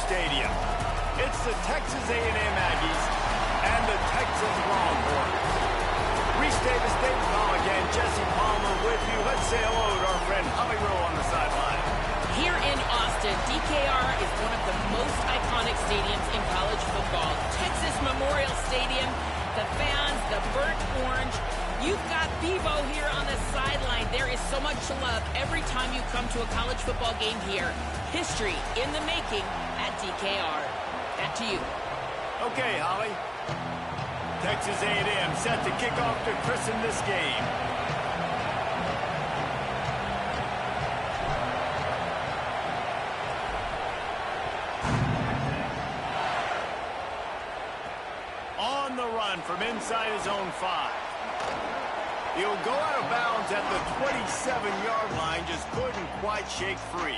stadium. It's the Texas A&M Aggies and the Texas Longhorns. Reese Davis, David Hall again, Jesse Palmer with you. Let's say hello to our friend Holly Rowe on the sideline. Here in Austin, DKR is one of the most iconic stadiums in college football. Texas Memorial Stadium, the fans, the burnt orange. You've got Bevo here on the sideline. There is so much love every time you come to a college football game here. History in the making at DKR. Back to you. Okay, Holly. Texas A&M set to kick off to christen this game. On the run from inside his own 5. He'll go out of bounds at the 27-yard line, just couldn't quite shake free.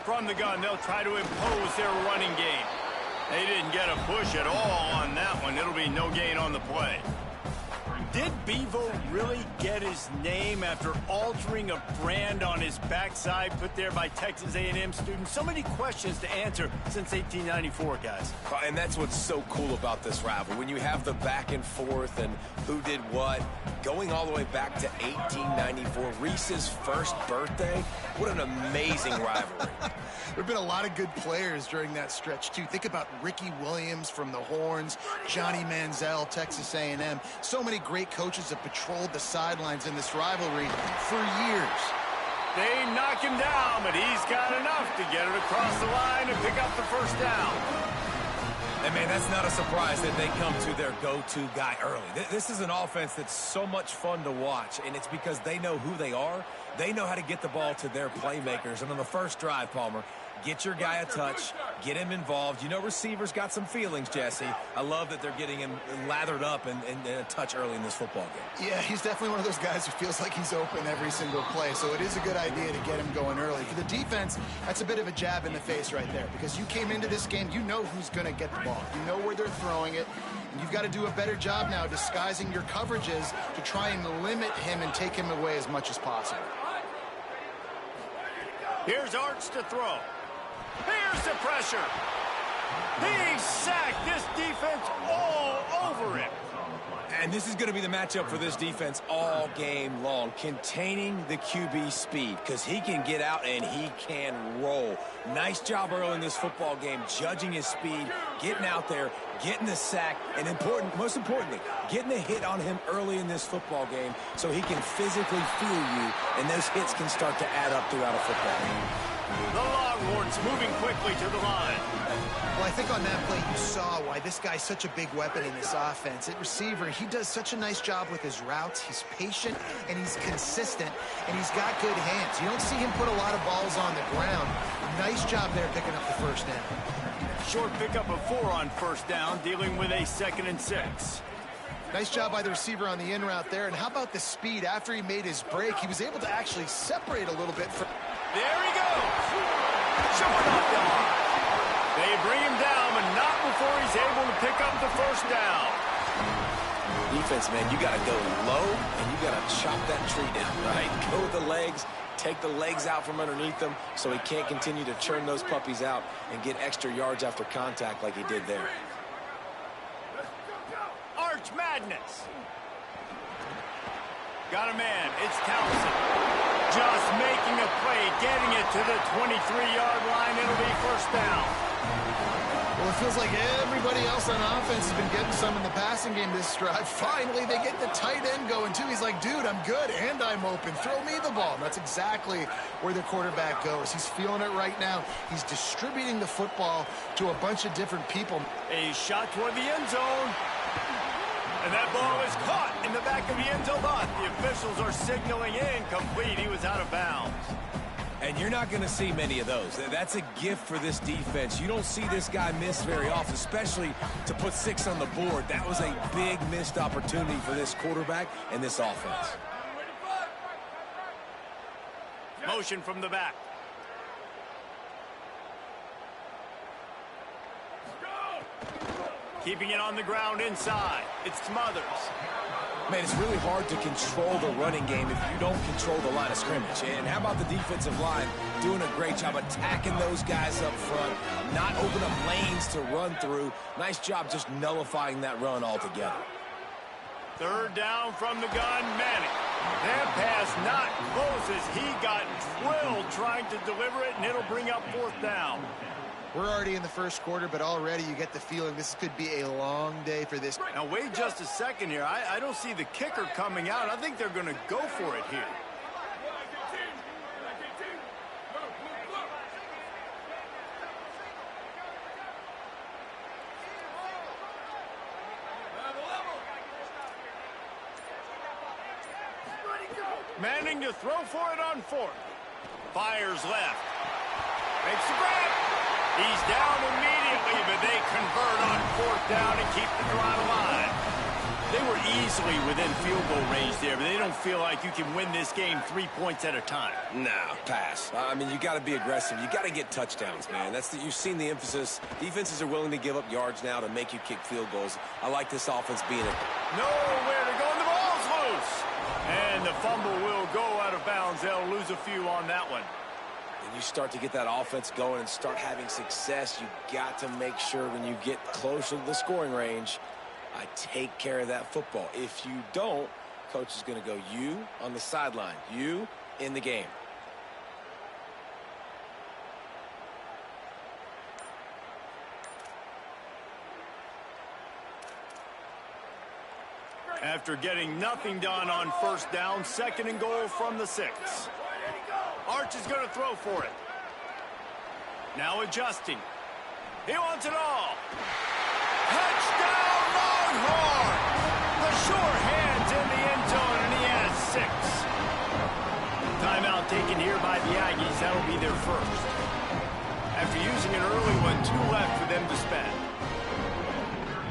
From the gun, they'll try to impose their running game. They didn't get a push at all on that one. It'll be no gain on the play. Did Bevo really get his name after altering a brand on his backside put there by Texas A&M students? So many questions to answer since 1894, guys. And that's what's so cool about this rival. When you have the back and forth and who did what, going all the way back to 1894, Reese's first birthday, what an amazing rivalry. There have been a lot of good players during that stretch, too. Think about Ricky Williams from the Horns, Johnny Manziel, Texas A&M. So many great coaches have patrolled the sidelines in this rivalry for years. They knock him down, but he's got enough to get it across the line and pick up the first down. And, man, that's not a surprise that they come to their go-to guy early. This is an offense that's so much fun to watch, and it's because they know who they are. They know how to get the ball to their playmakers. And on the first drive, Palmer, get your guy a touch, get him involved. You know receivers got some feelings, Jesse. I love that they're getting him lathered up and a touch early in this football game. Yeah, he's definitely one of those guys who feels like he's open every single play, so it is a good idea to get him going early. For the defense, that's a bit of a jab in the face right there, because you came into this game, you know who's going to get the ball. You know where they're throwing it, and you've got to do a better job now disguising your coverages to try and limit him and take him away as much as possible. Here's Arch to throw. Here's the pressure. He sacked this defense all over him. And this is going to be the matchup for this defense all game long, containing the QB speed, because he can get out and he can roll. Nice job early in this football game, judging his speed, getting out there, getting the sack, and most importantly, getting a hit on him early in this football game so he can physically feel you, and those hits can start to add up throughout a football game. The Longhorns moving quickly to the line. Well, I think on that play you saw why this guy's such a big weapon in this offense. At receiver, he does such a nice job with his routes. He's patient, and he's consistent, and he's got good hands. You don't see him put a lot of balls on the ground. Nice job there picking up the first down. Short pickup of 4 on first down, dealing with a 2nd and 6. Nice job by the receiver on the in route there. And how about the speed after he made his break? He was able to actually separate a little bit from... There he goes. Showing off the line. They bring him down, but not before he's able to pick up the first down. Defense, man, you got to go low, and you got to chop that tree down, right? Go with the legs, take the legs out from underneath him so he can't continue to churn those puppies out and get extra yards after contact like he did there. Arch Madness. Got a man. It's Townsend. Just making a play, getting it to the 23-yard line. It'll be first down. Well, it feels like everybody else on offense has been getting some in the passing game this drive. Finally, they get the tight end going, too. He's like, dude, I'm good, and I'm open. Throw me the ball. And that's exactly where the quarterback goes. He's feeling it right now. He's distributing the football to a bunch of different people. A shot toward the end zone. And that ball is caught in the back of the end zone. But the officials are signaling incomplete. He was out of bounds. And you're not going to see many of those. That's a gift for this defense. You don't see this guy miss very often, especially to put 6 on the board. That was a big missed opportunity for this quarterback and this offense. Motion from the back. Keeping it on the ground inside. It's Smothers. Man, it's really hard to control the running game if you don't control the line of scrimmage. And how about the defensive line doing a great job attacking those guys up front, not open up lanes to run through. Nice job just nullifying that run altogether. Third down from the gun, Manning. That pass not close as he got drilled trying to deliver it, and it'll bring up 4th down. We're already in the first quarter, but already you get the feeling this could be a long day for this. Now, wait just a second here. I don't see the kicker coming out. I think they're going to go for it here. Manning to throw for it on 4th. Fires left. Makes the grab. He's down immediately, but they convert on 4th down and keep the drive alive. They were easily within field goal range there, but they don't feel like you can win this game 3 points at a time. No, pass. I mean, you got to be aggressive. You got to get touchdowns, man. You've seen the emphasis. Defenses are willing to give up yards now to make you kick field goals. I like this offense being it. Nowhere to go, and the ball's loose. And the fumble will go out of bounds. They'll lose a few on that one. When you start to get that offense going and start having success, you got to make sure when you get closer to the scoring range, I take care of that football. If you don't, coach is going to go, you on the sideline, you in the game. After getting nothing done on 1st down, 2nd and goal from the 6. Arch is going to throw for it. Now adjusting. He wants it all. Touchdown, Longhorn! The sure hands in the end zone, and he has 6. Timeout taken here by the Aggies. That'll be their first. After using an early one, 2 left for them to spend.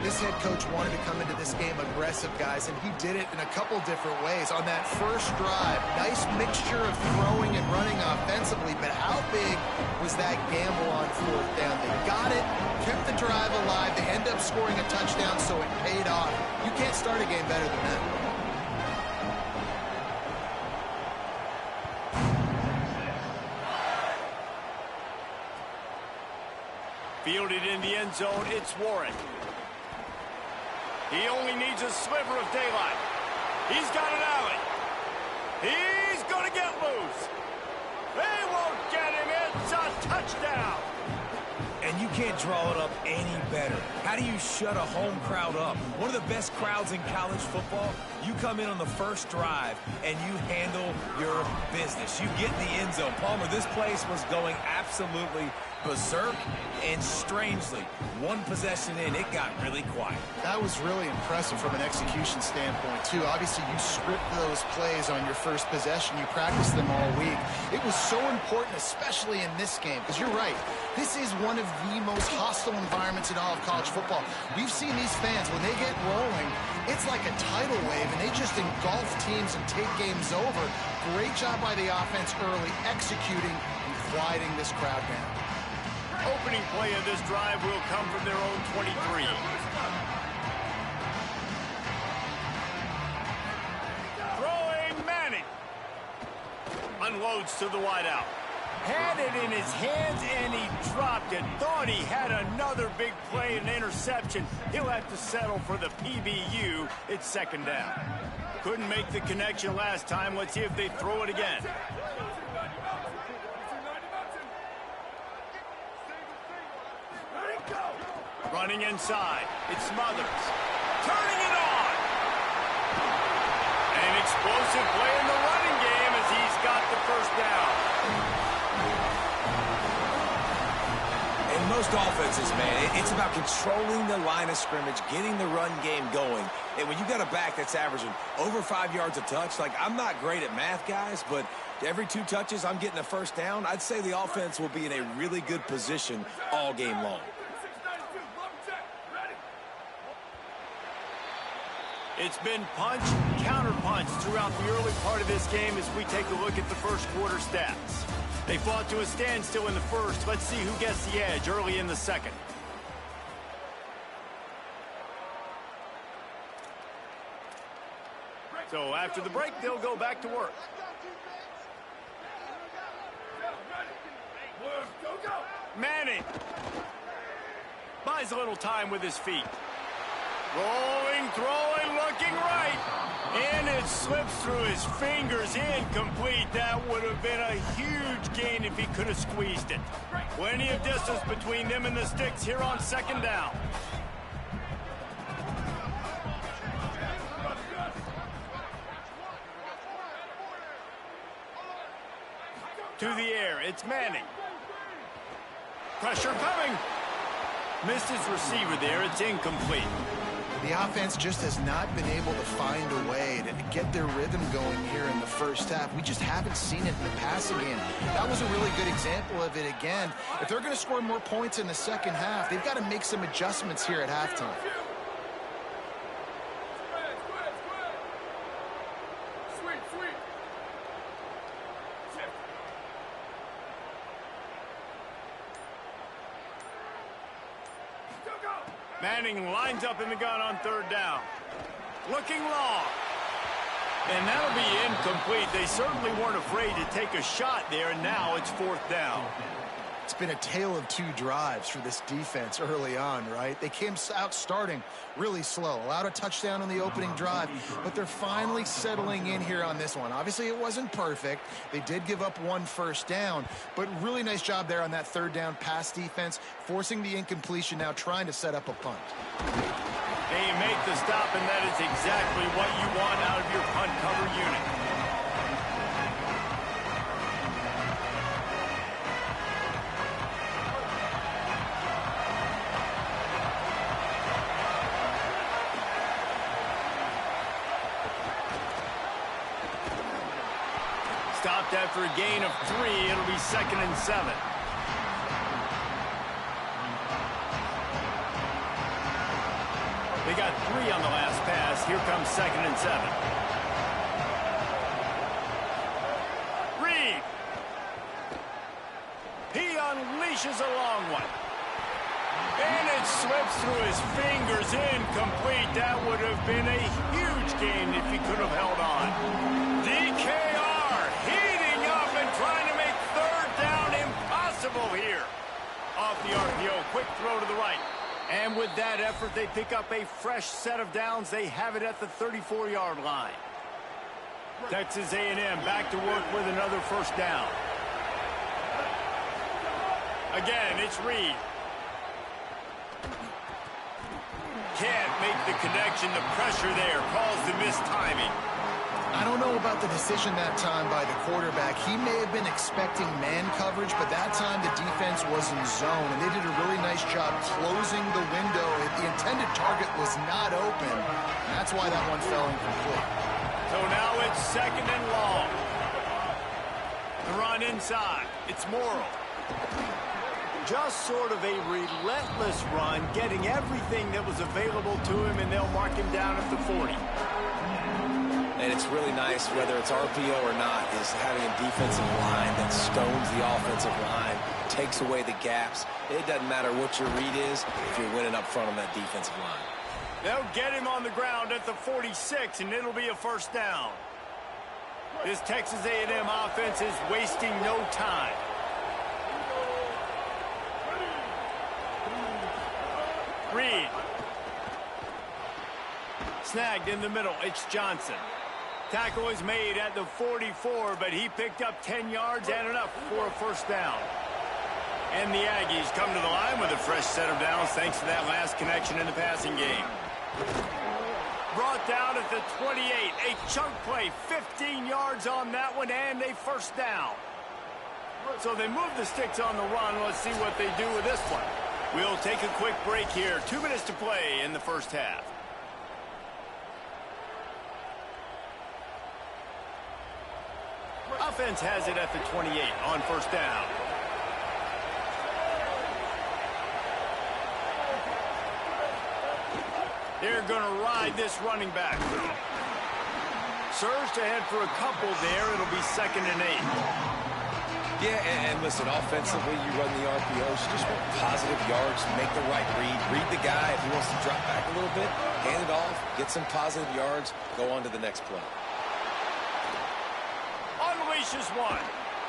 This head coach wanted to come into this game aggressive, guys, and he did it in a couple different ways. On that first drive, nice mixture of throwing and running offensively, but how big was that gamble on 4th down? They got it, kept the drive alive, they end up scoring a touchdown, so it paid off. You can't start a game better than that. Fielded in the end zone, it's Warren. He only needs a sliver of daylight. He's got an alley. He's going to get loose. They won't get him. It's a touchdown. And you can't draw it up any better. How do you shut a home crowd up? One of the best crowds in college football. You come in on the first drive, and you handle your business. You get in the end zone. Palmer, this place was going absolutely berserk, and strangely, one possession in, it got really quiet. That was really impressive from an execution standpoint, too. Obviously, you script those plays on your first possession. You practice them all week. It was so important, especially in this game, because you're right. This is one of the most hostile environments in all of college football. We've seen these fans, when they get rolling, it's like a tidal wave, and they just engulf teams and take games over. Great job by the offense early, executing and quieting this crowd down. Opening play of this drive will come from their own 23. Throwing Manning. Unloads to the wideout. Had it in his hands and he dropped it. Thought he had another big play and interception. He'll have to settle for the PBU. It's 2nd down. Couldn't make the connection last time. Let's see if they throw it again. Running inside. It's Smothers. Turning it on. An explosive play in the running game as he's got the 1st down. And most offenses, man, it's about controlling the line of scrimmage, getting the run game going. And when you got a back that's averaging over 5 yards a touch, like, I'm not great at math, guys, but every 2 touches I'm getting a first down, I'd say the offense will be in a really good position all game long. It's been punch, counter-punch throughout the early part of this game as we take a look at the first quarter stats. They fought to a standstill in the first. Let's see who gets the edge early in the second. So after the break, they'll go back to work. Manning buys a little time with his feet. Rolling, throwing, looking right. And it slips through his fingers. Incomplete. That would have been a huge gain if he could have squeezed it. Plenty of distance between them and the sticks here on second down. To the air, it's Manning. Pressure coming. Missed his receiver there. It's incomplete. The offense just has not been able to find a way to get their rhythm going here in the first half. We just haven't seen it in the passing game. That was a really good example of it again. If they're going to score more points in the second half, they've got to make some adjustments here at halftime. Manning lines up in the gun on third down. Looking long. And that'll be incomplete. They certainly weren't afraid to take a shot there, and now it's fourth down. It's been a tale of 2 drives for this defense early on, right? They came out starting really slow, allowed a touchdown on the opening drive, but they're finally settling in here on this one. Obviously, it wasn't perfect. They did give up 1 first down, but really nice job there on that third down pass defense, forcing the incompletion, now trying to set up a punt. They make the stop, and that is exactly what you want out of your punt cover unit. Stopped after a gain of 3. It'll be 2nd and 7. They got 3 on the last pass. Here comes 2nd and 7. Reed. He unleashes a long one. And it slips through his fingers. Incomplete. That would have been a huge gain if he could have held on. DKR. Trying to make third down impossible here. Off the RPO, quick throw to the right. And with that effort, they pick up a fresh set of downs. They have it at the 34-yard line. Texas A&M back to work with another first down. Again, it's Reed. Can't make the connection. The pressure there calls the missed timing. I don't know about the decision that time by the quarterback. He may have been expecting man coverage, but that time the defense was in zone, and they did a really nice job closing the window. The intended target was not open. That's why that one fell incomplete. So now it's 2nd and long. The run inside. It's Morrill. Just sort of a relentless run, getting everything that was available to him, and they'll mark him down at the 40. And it's really nice, whether it's RPO or not, is having a defensive line that stones the offensive line, takes away the gaps. It doesn't matter what your read is if you're winning up front on that defensive line. They'll get him on the ground at the 46, and it'll be a first down. This Texas A&M offense is wasting no time. Reed. Snagged in the middle. It's Johnson. Tackle is made at the 44, but he picked up 10 yards and enough for a first down. And the Aggies come to the line with a fresh set of downs thanks to that last connection in the passing game. Brought down at the 28. A chunk play, 15 yards on that one, and a first down. So they move the sticks on the run. Let's see what they do with this one. We'll take a quick break here. 2 minutes to play in the first half. Offense has it at the 28 on first down. They're going to ride this running back. Surge to head for a couple there. It'll be 2nd and 8. Yeah, and listen, offensively, you run the RPOs. You just want positive yards, make the right read. Read the guy. If he wants to drop back a little bit, hand it off, get some positive yards, go on to the next play. Unleashes one.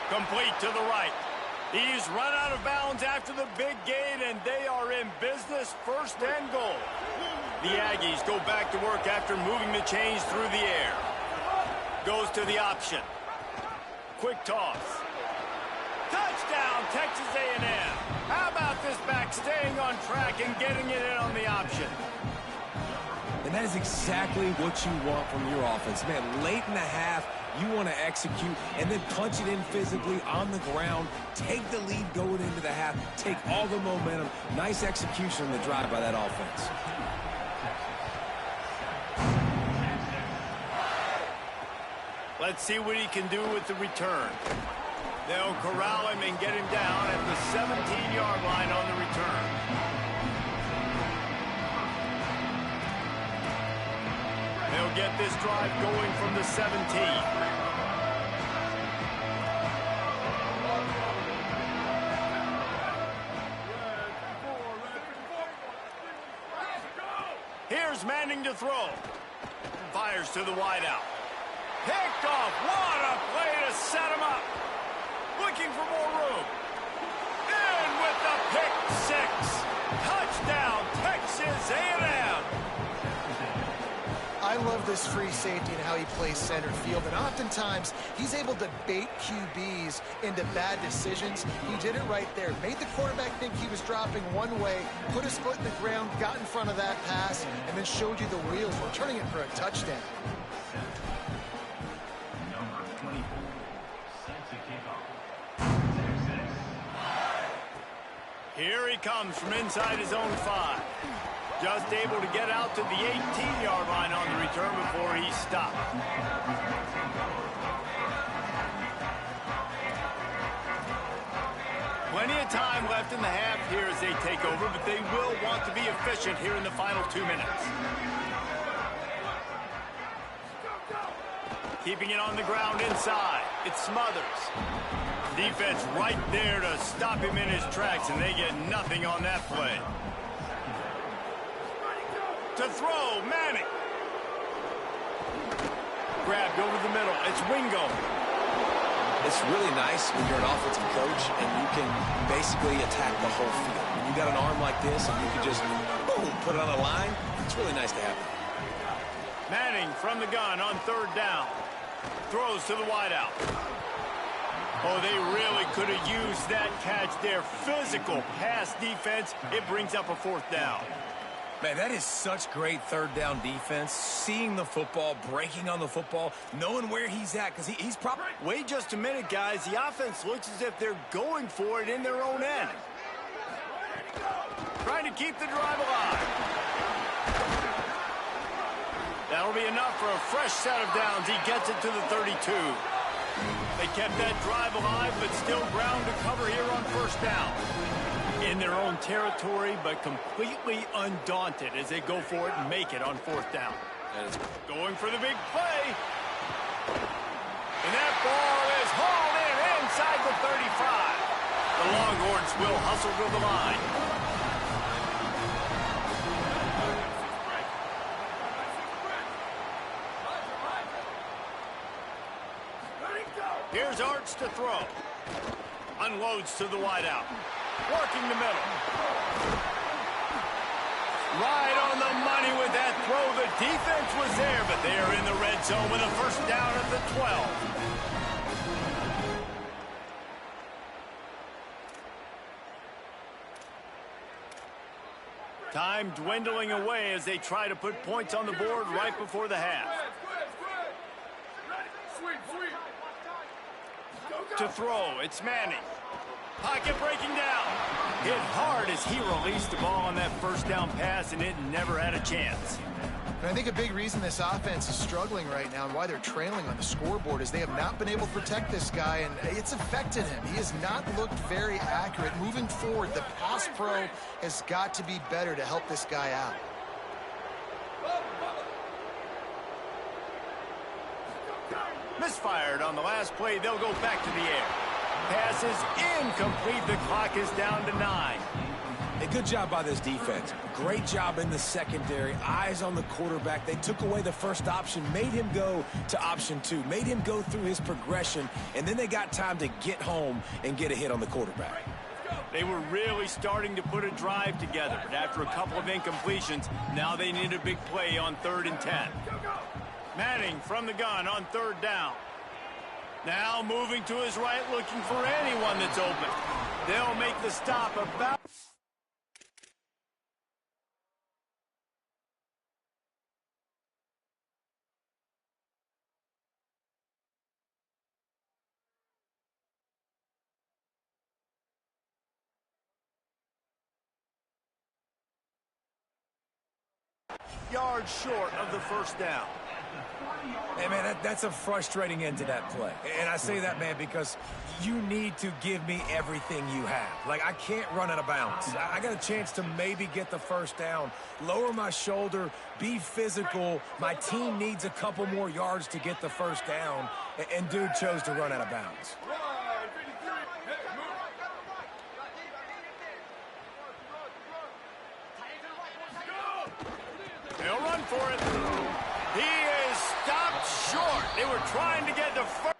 Complete to the right. He's run out of bounds after the big gain, and they are in business, 1st and goal. The Aggies go back to work after moving the chains through the air. Goes to the option. Quick toss. Touchdown, Texas A&M. How about this back staying on track and getting it in on the option? And that is exactly what you want from your offense. Man, late in the half, you want to execute and then punch it in physically on the ground. Take the lead going into the half. Take all the momentum. Nice execution on the drive by that offense. Let's see what he can do with the return. They'll corral him and get him down at the 17-yard line on the return. They'll get this drive going from the 17. Here's Manning to throw. Fires to the wideout. Picked off. What a play to set him up. Looking for more room. In with the pick six. Touchdown, Texas A&M. I love this free safety and how he plays center field, and oftentimes he's able to bait QBs into bad decisions. He did it right there. Made the quarterback think he was dropping one way, put his foot in the ground, got in front of that pass, and then showed you the wheels, returning it for a touchdown. Here he comes from inside his own 5. Just able to get out to the 18-yard line on the return before he stopped. Plenty of time left in the half here as they take over, but they will want to be efficient here in the final 2 minutes. Keeping it on the ground inside. It Smothers. Defense right there to stop him in his tracks, and they get nothing on that play. To throw, Manning. Grabbed over the middle. It's Wingo. It's really nice when you're an offensive coach and you can basically attack the whole field. When you got an arm like this and you can just, boom, put it on a line, it's really nice to have it. Manning from the gun on 3rd down. Throws to the wideout. Oh, they really could have used that catch there. Physical pass defense. It brings up a 4th down. Man, that is such great 3rd down defense. Seeing the football, breaking on the football, knowing where he's at, because he's probably... Wait just a minute, guys. The offense looks as if they're going for it in their own end. Trying to keep the drive alive. That'll be enough for a fresh set of downs. He gets it to the 32. They kept that drive alive, but still ground to cover here on 1st down. In their own territory, but completely undaunted as they go for it and make it on 4th down. Going for the big play. And that ball is hauled in inside the 35. The Longhorns will hustle to the line. Here's Arts to throw. Unloads to the wideout. Working the middle. Right on the money with that throw. The defense was there, but they are in the red zone with a 1st down at the 12. Time dwindling away as they try to put points on the board right before the half. To throw, it's Manning. Pocket breaking down. Hit hard as he released the ball on that first down pass, and it never had a chance. And I think a big reason this offense is struggling right now and why they're trailing on the scoreboard is they have not been able to protect this guy, and it's affected him. He has not looked very accurate. Moving forward, the pass pro has got to be better to help this guy out. Misfired on the last play. They'll go back to the air. Pass is incomplete. The clock is down to 9. A good job by this defense. Great job in the secondary. Eyes on the quarterback. They took away the first option, made him go to option 2, made him go through his progression, and then they got time to get home and get a hit on the quarterback. They were really starting to put a drive together, but after a couple of incompletions, now they need a big play on 3rd and 10. Manning from the gun on 3rd down. Now moving to his right, looking for anyone that's open. They'll make the stop about... yards short of the first down. Hey, man, that's a frustrating end to that play. And I say that, man, because you need to give me everything you have. Like, I can't run out of bounds. I got a chance to maybe get the first down, lower my shoulder, be physical. My team needs a couple more yards to get the first down, and dude chose to run out of bounds. They'll run for it. He is stopped short. They were trying to get the first.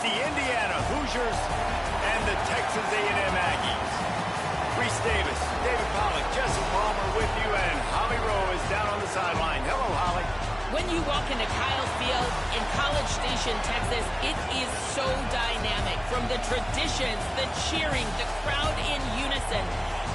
the Indiana Hoosiers and the Texas A&M Aggies. Reese Davis, David Pollack, Jesse Palmer with you, and Holly Rowe is down on the sideline. Hello, Holly. When you walk into Kyle Field in College Station, Texas, it is so dynamic. From the traditions, the cheering, the crowd in unison,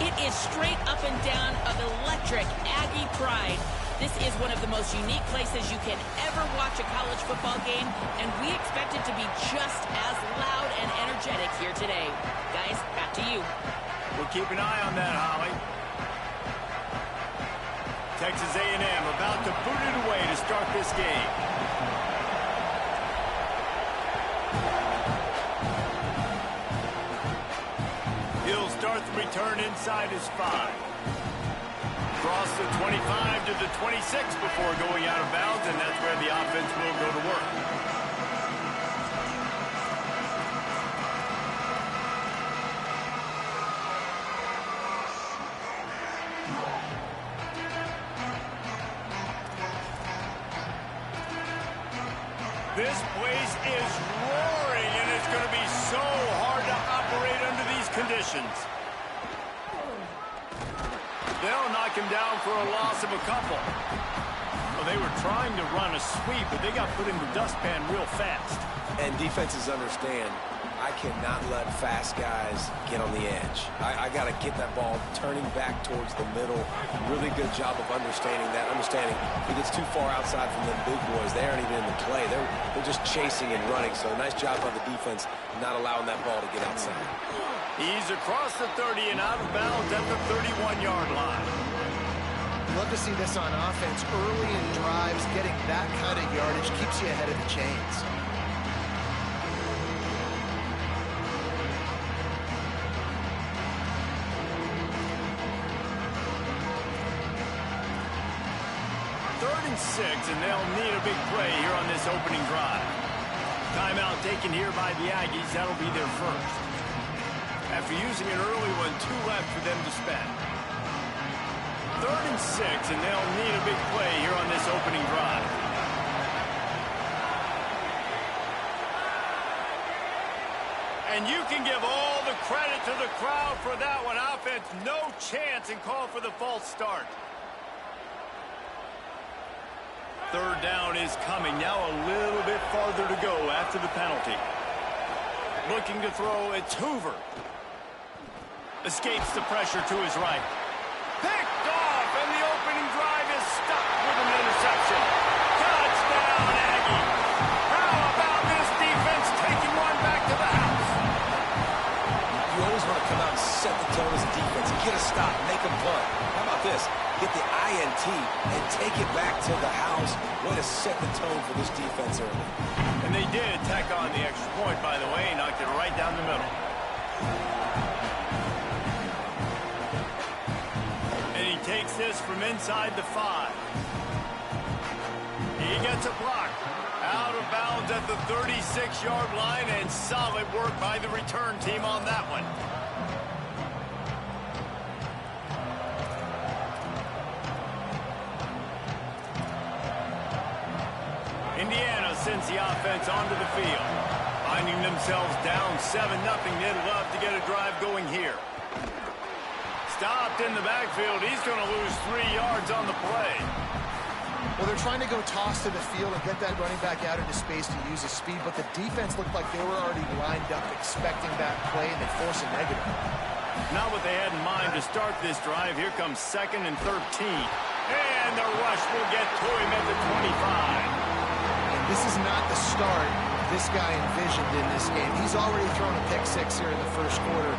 it is straight up and down of electric Aggie pride. This is one of the most unique places you can ever watch a college football game, and we expect it to be just as loud and energetic here today. Guys, back to you. We'll keep an eye on that, Holly. Texas A&M about to boot it away to start this game. He'll start the return inside his 5. Cross the 25 to the 26 before going out of bounds, and that's where the offense will go to work. This place is roaring, and it's going to be so hard to operate under these conditions. They'll knock him down for a loss of a couple. Well, they were trying to run a sweep, but they got put in the dustpan real fast. And defenses understand, I cannot let fast guys get on the edge. I got to get that ball turning back towards the middle. Really good job of understanding that. Understanding if he gets too far outside from them big boys, they aren't even in the play. They're just chasing and running. So nice job by the defense not allowing that ball to get outside. He's across the 30 and out of bounds at the 31-yard line. Love to see this on offense. Early in drives, getting that kind of yardage keeps you ahead of the chains. Third and 6, and they'll need a big play here on this opening drive. Timeout taken here by the Aggies. That'll be their first. After using an early one, 2 left for them to spend. Third and 6, and they'll need a big play here on this opening drive. And you can give all the credit to the crowd for that one. Offense, no chance, and call for the false start. Third down is coming. Now a little bit farther to go after the penalty. Looking to throw, it's Hoover. Escapes the pressure to his right. Picked off, and the opening drive is stuck with an interception. Touchdown, Aggie. How about this defense taking one back to the house? You always want to come out and set the tone as a defense. Get a stop, make a punt. How about this? Get the INT and take it back to the house. Way to set the tone for this defense early. And they did tack on the extra point, by the way. Knocked it right down the middle. And he takes this from inside the 5. He gets a block. Out of bounds at the 36-yard line, and solid work by the return team on that one. Indiana sends the offense onto the field. Finding themselves down 7-0, they'd love to get a drive going here. Stopped in the backfield. He's going to lose 3 yards on the play. Well, they're trying to go toss to the field and get that running back out into space to use his speed, but the defense looked like they were already lined up expecting that play, and they force a negative. Not what they had in mind to start this drive. Here comes 2nd and 13. And the rush will get to him at the 25. This is not the start this guy envisioned in this game. He's already thrown a pick 6 here in the first quarter,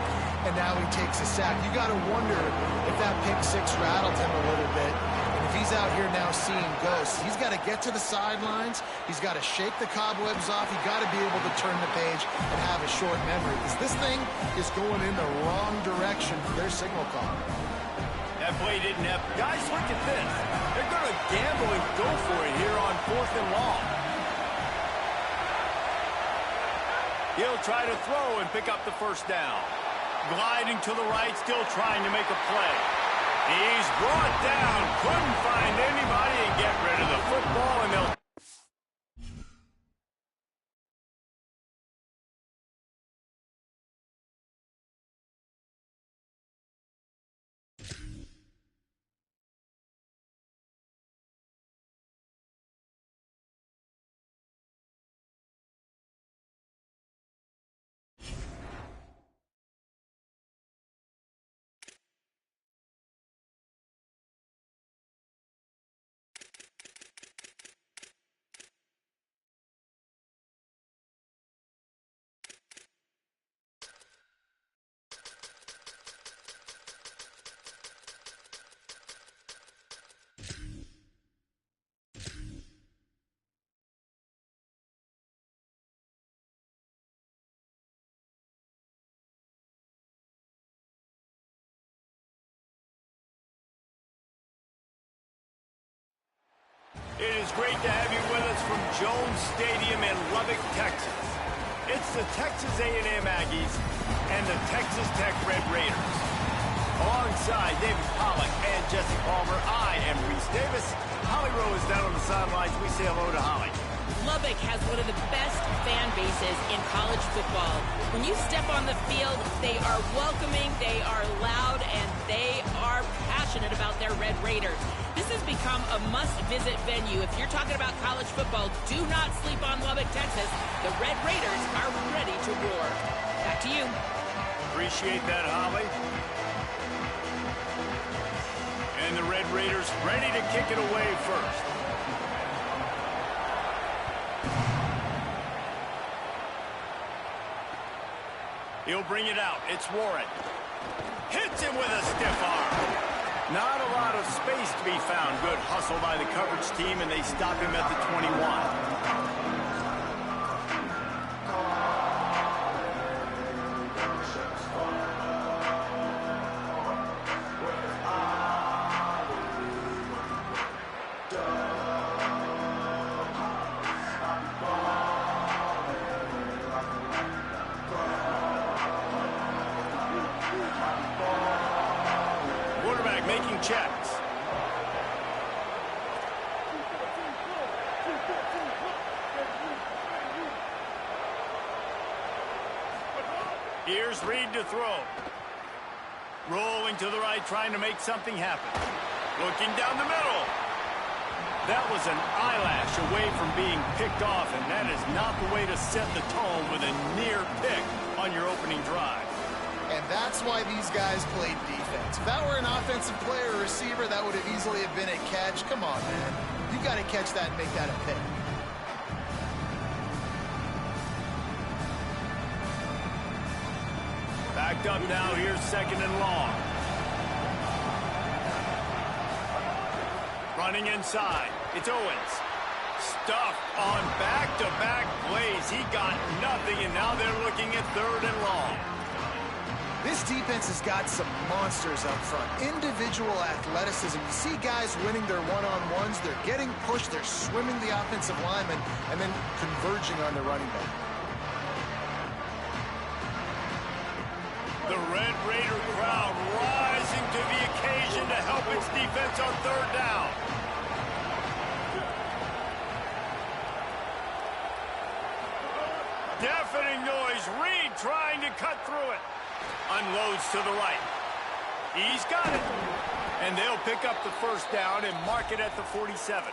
and now he takes a sack. You got to wonder if that pick 6 rattled him a little bit. And if he's out here now seeing ghosts, he's got to get to the sidelines. He's got to shake the cobwebs off. He's got to be able to turn the page and have a short memory, because this thing is going in the wrong direction for their signal call. That play didn't have... Guys, look at this. They're going to gamble and go for it here on 4th and long. He'll try to throw and pick up the first down. Gliding to the right, still trying to make a play. He's brought down, couldn't find anybody and get rid of the football, and they'll It is great to have you with us from Jones Stadium in Lubbock, Texas. It's the Texas A&M Aggies and the Texas Tech Red Raiders. Alongside David Pollack and Jesse Palmer, I am Reese Davis. Holly Rowe is down on the sidelines. We say hello to Holly. Lubbock has one of the best fan bases in college football. When you step on the field, they are welcoming, they are loud, and they are passionate about their Red Raiders. This has become a must-visit venue. If you're talking about college football, do not sleep on Lubbock, Texas. The Red Raiders are ready to roar. Back to you. Appreciate that, Holly. And the Red Raiders ready to kick it away first. He'll bring it out. It's Warren. Hits him with a stiff arm. Not a lot of space to be found. Good hustle by the coverage team, and they stop him at the 21. Making checks. Here's Reed to throw. Rolling to the right, trying to make something happen. Looking down the middle. That was an eyelash away from being picked off, and that is not the way to set the tone with a near pick on your opening drive. And that's why these guys played defense. If that were an offensive player or receiver, that would have easily have been a catch. Come on, man. You got to catch that and make that a pick. Backed up now. Here's second and long. Running inside. It's Owens. Stuffed on back-to-back plays. He got nothing, and now they're looking at third and long. This defense has got some monsters up front. Individual athleticism. You see guys winning their one-on-ones. They're getting pushed. They're swimming the offensive lineman and then converging on the running back. The Red Raider crowd rising to the occasion to help its defense on third down. Deafening noise. Reed trying to cut through it. Unloads to the right. He's got it. And they'll pick up the first down and mark it at the 47.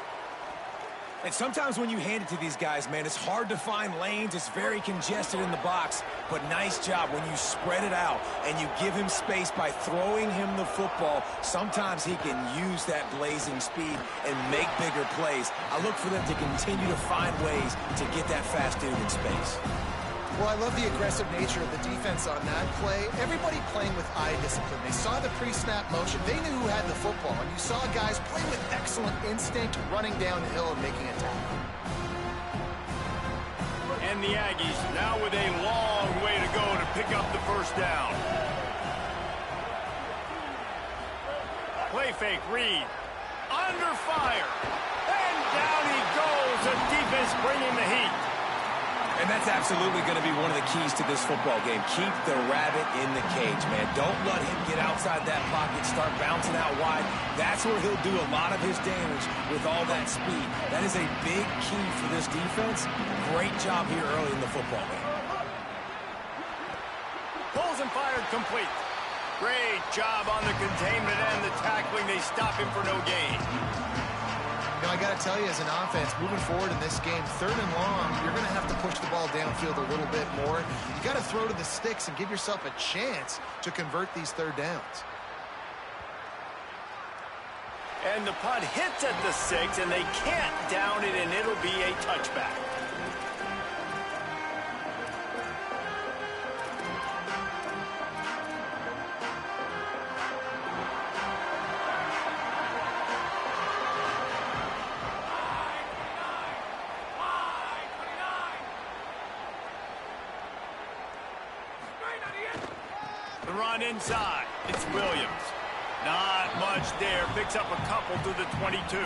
And sometimes when you hand it to these guys, man, it's hard to find lanes. It's very congested in the box. But nice job when you spread it out and you give him space by throwing him the football. Sometimes he can use that blazing speed and make bigger plays. I look for them to continue to find ways to get that fast dude in space. Well, I love the aggressive nature of the defense on that play. Everybody playing with eye discipline. They saw the pre-snap motion. They knew who had the football. And you saw guys play with excellent instinct, running downhill and making a tackle. And the Aggies now with a long way to go to pick up the first down. Play fake, Reed. Under fire. And down he goes. The defense bringing the heat. And that's absolutely going to be one of the keys to this football game. Keep the rabbit in the cage, man. Don't let him get outside that pocket, start bouncing out wide. That's where he'll do a lot of his damage with all that speed. That is a big key for this defense. Great job here early in the football game. Pulls and fired complete. Great job on the containment and the tackling. They stop him for no gain. You know, I got to tell you, as an offense, moving forward in this game, third and long, you're going to have to push the ball downfield a little bit more. You got to throw to the sticks and give yourself a chance to convert these third downs. And the punt hits at the 6, and they can't down it, and it'll be a touchback. The run inside. It's Williams. Not much there. Picks up a couple to the 22.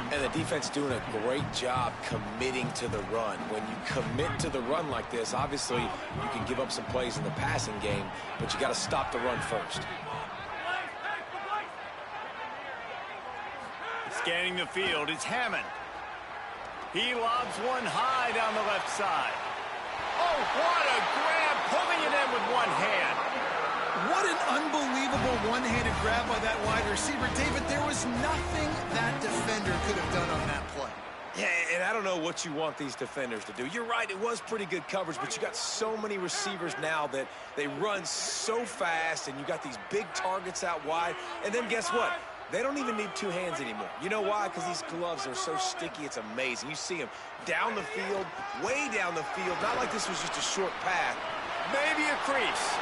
And the defense doing a great job committing to the run. When you commit to the run like this, obviously you can give up some plays in the passing game, but you got to stop the run first. Scanning the field, it's Hammond. He lobs one high down the left side. Oh, what a grab, pulling it in with one hand. What an unbelievable one-handed grab by that wide receiver. David, there was nothing that defender could have done on that play. Yeah, and I don't know what you want these defenders to do. You're right, it was pretty good coverage, but you got so many receivers now that they run so fast, and you got these big targets out wide. And then guess what? They don't even need two hands anymore. You know why? Because these gloves are so sticky, it's amazing. You see them down the field, way down the field. Not like this was just a short path. Maybe a crease.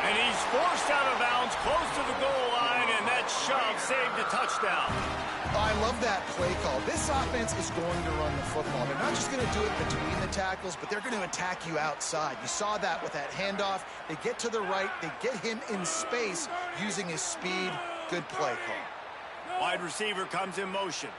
And he's forced out of bounds, close to the goal line, and that shove saved a touchdown. I love that play call. This offense is going to run the football. They're not just going to do it between the tackles, but they're going to attack you outside. You saw that with that handoff. They get to the right. They get him in space using his speed. Good play call. Wide receiver comes in motion.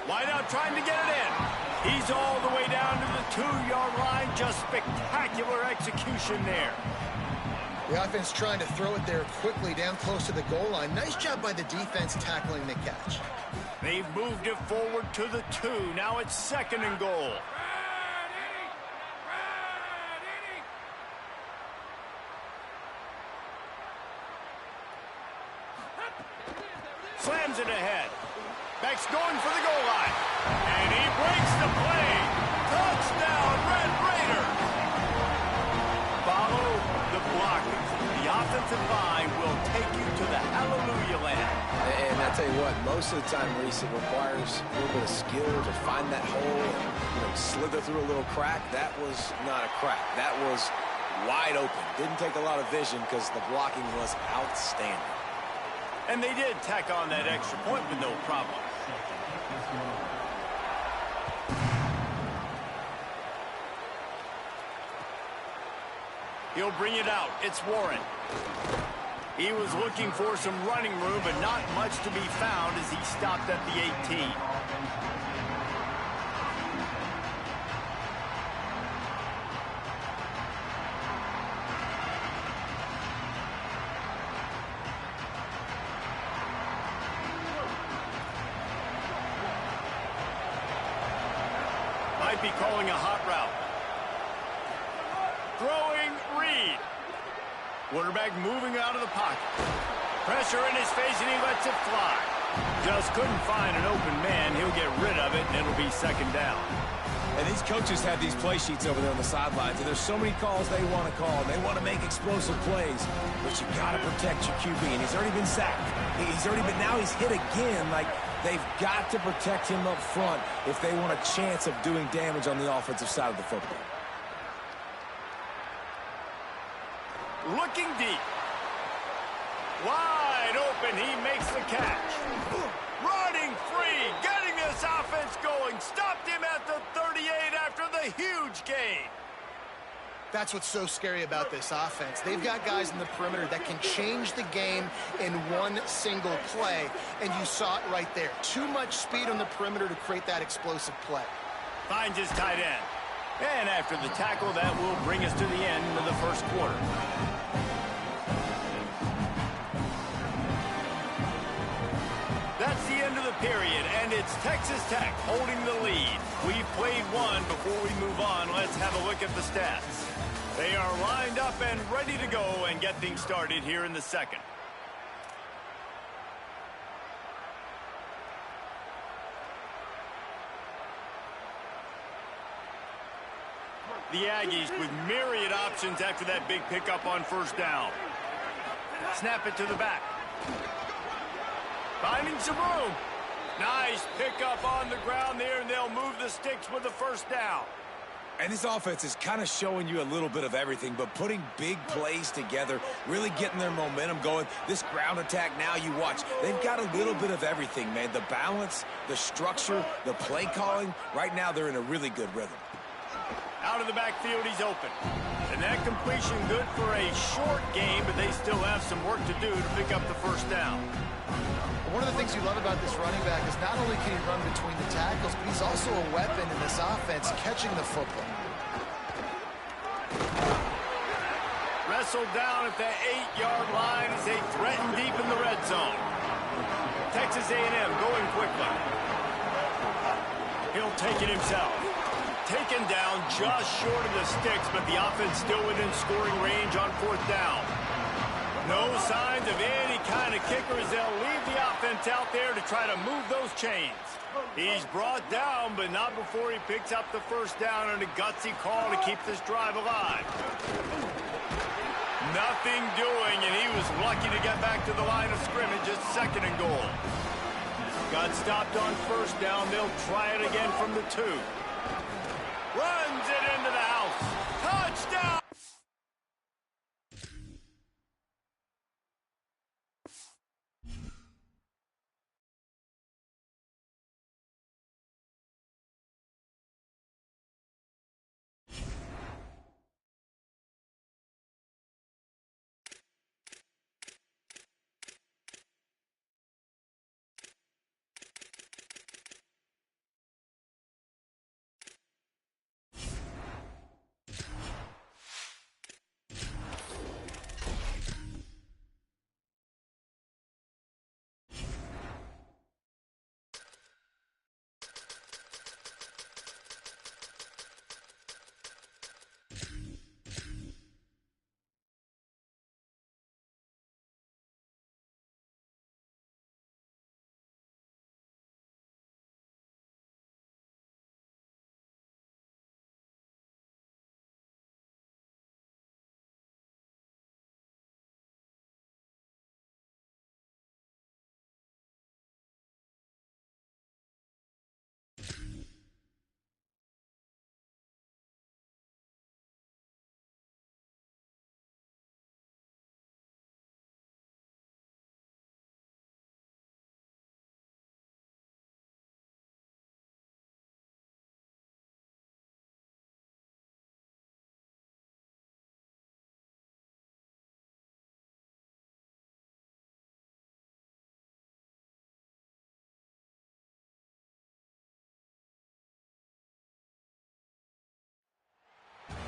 Wide out trying to get it in. He's all the way down to the 2-yard line. Just spectacular execution there. The offense trying to throw it there quickly down close to the goal line. Nice job by the defense tackling the catch. They've moved it forward to the 2. Now it's 2nd and goal. Slams it ahead. Beck's going for the goal line. And he breaks the play. Touchdown, Red Raider. Follow the blockers. The offensive line will take you to the hallelujah land. And I tell you what, most of the time, Reese, it requires a little bit of skill to find that hole and slither through a little crack. That was not a crack. That was wide open. Didn't take a lot of vision because the blocking was outstanding. And they did tack on that extra point with no problem. He'll bring it out. It's Warren. He was looking for some running room, but not much to be found as he stopped at the 18. Might be calling a hot route. Throwing Reed. Quarterback moving out of the pocket. Pressure in his face, and he lets it fly. Just couldn't find an open man. He'll get rid of it, and it'll be 2nd down. And these coaches have these play sheets over there on the sidelines, and there's so many calls they want to call. They want to make explosive plays, but you got to protect your QB, and he's already been sacked. Now he's hit again. Like, they've got to protect him up front if they want a chance of doing damage on the offensive side of the football. Looking deep. Wide open, he makes the catch. Running free, getting this offense going. Stopped him at the 38 after the huge gain. That's what's so scary about this offense. They've got guys in the perimeter that can change the game in one single play, and you saw it right there. Too much speed on the perimeter to create that explosive play. Finds his tight end. And after the tackle, that will bring us to the end of the first quarter. That's the end of the period, and it's Texas Tech holding the lead. We've played one. Before we move on, let's have a look at the stats. They are lined up and ready to go and get things started here in the second. The Aggies with myriad options after that big pickup on 1st down. Snap it to the back. Finding some room. Nice pickup on the ground there, and they'll move the sticks with the 1st down. And this offense is kind of showing you a little bit of everything, but putting big plays together, really getting their momentum going. This ground attack now, you watch, they've got a little bit of everything, man. The balance, the structure, the play calling. Right now, they're in a really good rhythm. Out of the backfield, he's open. And that completion good for a short game, but they still have some work to do to pick up the first down. One of the things you love about this running back is not only can he run between the tackles, but he's also a weapon in this offense catching the football. Wrestled down at the 8-yard line as they threaten deep in the red zone. Texas A&M going quickly. He'll take it himself. Taken down just short of the sticks, but the offense still within scoring range on 4th down. No signs of any kind of kickers. They'll leave the offense out there to try to move those chains. He's brought down, but not before he picks up the first down on a gutsy call to keep this drive alive. Nothing doing, and he was lucky to get back to the line of scrimmage at 2nd and goal. Got stopped on 1st down. They'll try it again from the 2. Runs it into the house. Touchdown!